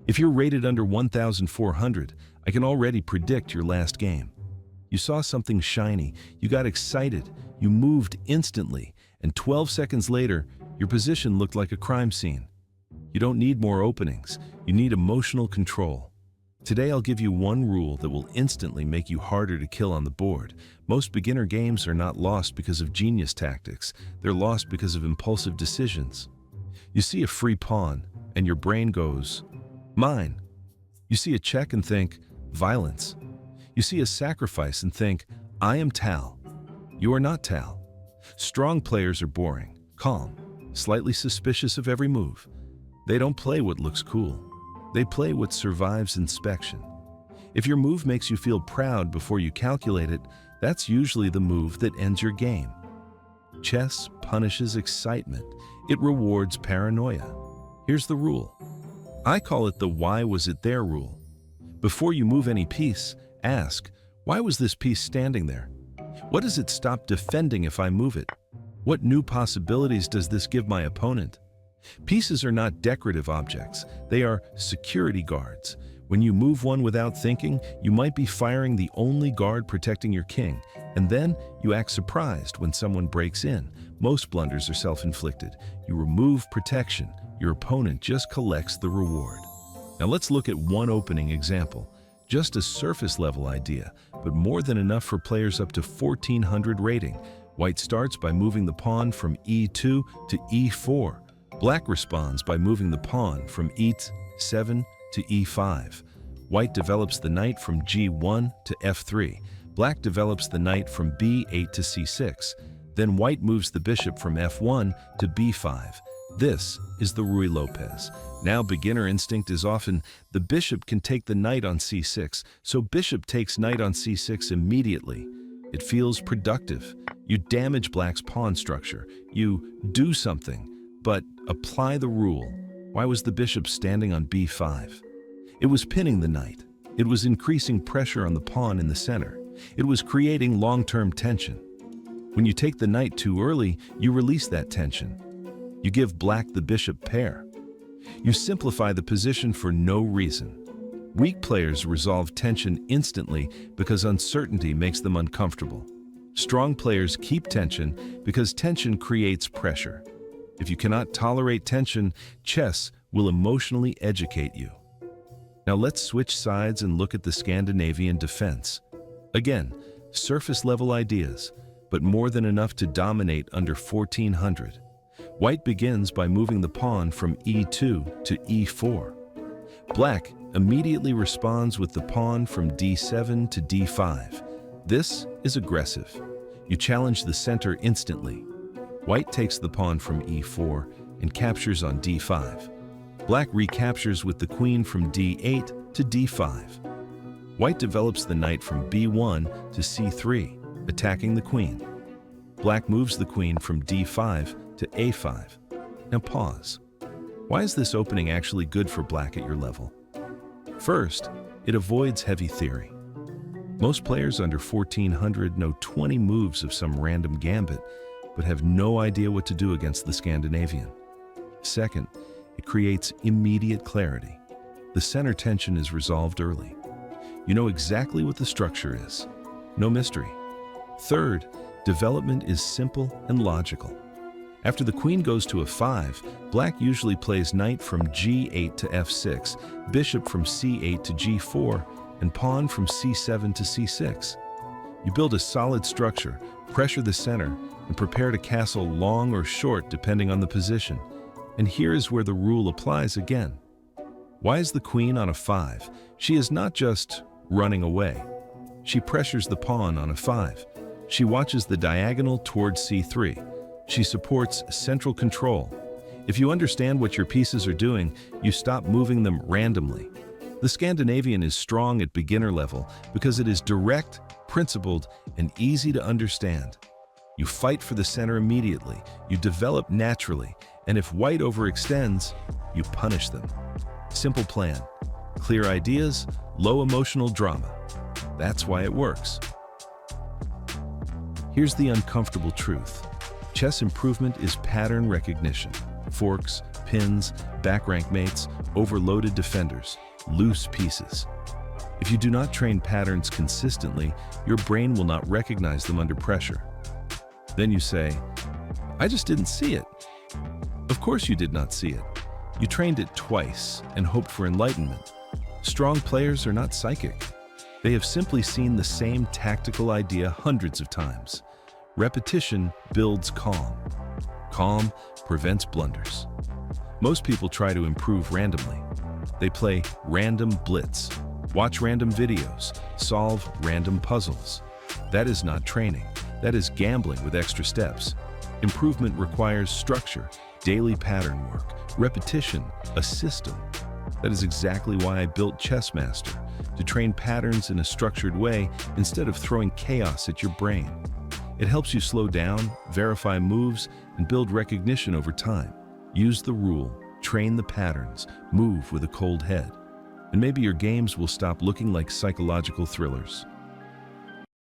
If you're rated under 1,400, I can already predict your last game. You saw something shiny, you got excited, you moved instantly, and 12 seconds later, your position looked like a crime scene. You don't need more openings, you need emotional control. Today I'll give you one rule that will instantly make you harder to kill on the board. Most beginner games are not lost because of genius tactics, they're lost because of impulsive decisions. You see a free pawn, and your brain goes, mine. You see a check and think, violence. You see a sacrifice and think, I am Tal. You are not Tal. Strong players are boring, calm, slightly suspicious of every move. They don't play what looks cool. They play what survives inspection. If your move makes you feel proud before you calculate it, that's usually the move that ends your game. Chess punishes excitement. It rewards paranoia. Here's the rule. I call it the why was it there rule. Before you move any piece, ask, why was this piece standing there? What does it stop defending if I move it? What new possibilities does this give my opponent? Pieces are not decorative objects, they are security guards. When you move one without thinking, you might be firing the only guard protecting your king, and then you act surprised when someone breaks in. Most blunders are self-inflicted. You remove protection, your opponent just collects the reward. Now let's look at one opening example. Just a surface-level idea, but more than enough for players up to 1400 rating. White starts by moving the pawn from e2 to e4. Black responds by moving the pawn from e7 to e5. White develops the knight from g1 to f3. Black develops the knight from b8 to c6. Then white moves the bishop from f1 to b5. This is the Ruy Lopez. Now beginner instinct is often, the bishop can take the knight on c6, so bishop takes knight on c6 immediately. It feels productive. You damage black's pawn structure. You do something, but apply the rule. Why was the bishop standing on b5? It was pinning the knight. It was increasing pressure on the pawn in the center. It was creating long-term tension. When you take the knight too early, you release that tension. You give black the bishop pair. You simplify the position for no reason. Weak players resolve tension instantly because uncertainty makes them uncomfortable. Strong players keep tension because tension creates pressure. If you cannot tolerate tension, chess will emotionally educate you. Now let's switch sides and look at the Scandinavian defense. Again, surface-level ideas, but more than enough to dominate under 1400. White begins by moving the pawn from e2 to e4. Black immediately responds with the pawn from d7 to d5. This is aggressive. You challenge the center instantly. White takes the pawn from e4 and captures on d5. Black recaptures with the queen from d8 to d5. White develops the knight from b1 to c3, attacking the queen. Black moves the queen from d5 to a5. Now pause. Why is this opening actually good for black at your level? First, it avoids heavy theory. Most players under 1400 know 20 moves of some random gambit, but have no idea what to do against the Scandinavian. Second, it creates immediate clarity. The center tension is resolved early. You know exactly what the structure is. No mystery. Third, development is simple and logical. After the queen goes to f5, black usually plays knight from g8 to f6, bishop from c8 to g4, and pawn from c7 to c6. You build a solid structure, pressure the center, and prepare to castle long or short depending on the position. And here is where the rule applies again. Why is the queen on a5? She is not just running away. She pressures the pawn on a5. She watches the diagonal towards c3. She supports central control. If you understand what your pieces are doing, you stop moving them randomly. The Scandinavian is strong at beginner level because it is direct, principled, and easy to understand. You fight for the center immediately, you develop naturally, and if white overextends, you punish them. Simple plan. Clear ideas, low emotional drama. That's why it works. Here's the uncomfortable truth. Chess improvement is pattern recognition. Forks, pins, back rank mates, overloaded defenders, loose pieces. If you do not train patterns consistently, your brain will not recognize them under pressure. Then you say, "I just didn't see it." Of course you did not see it. You trained it twice and hoped for enlightenment. Strong players are not psychic. They have simply seen the same tactical idea hundreds of times. Repetition builds calm. Calm prevents blunders. Most people try to improve randomly. They play random blitz, watch random videos, solve random puzzles. That is not training. That is gambling with extra steps. Improvement requires structure, daily pattern work, repetition, a system. That is exactly why I built Chessmaster, to train patterns in a structured way instead of throwing chaos at your brain. It helps you slow down, verify moves, and build recognition over time. Use the rule, train the patterns, move with a cold head. And maybe your games will stop looking like psychological thrillers.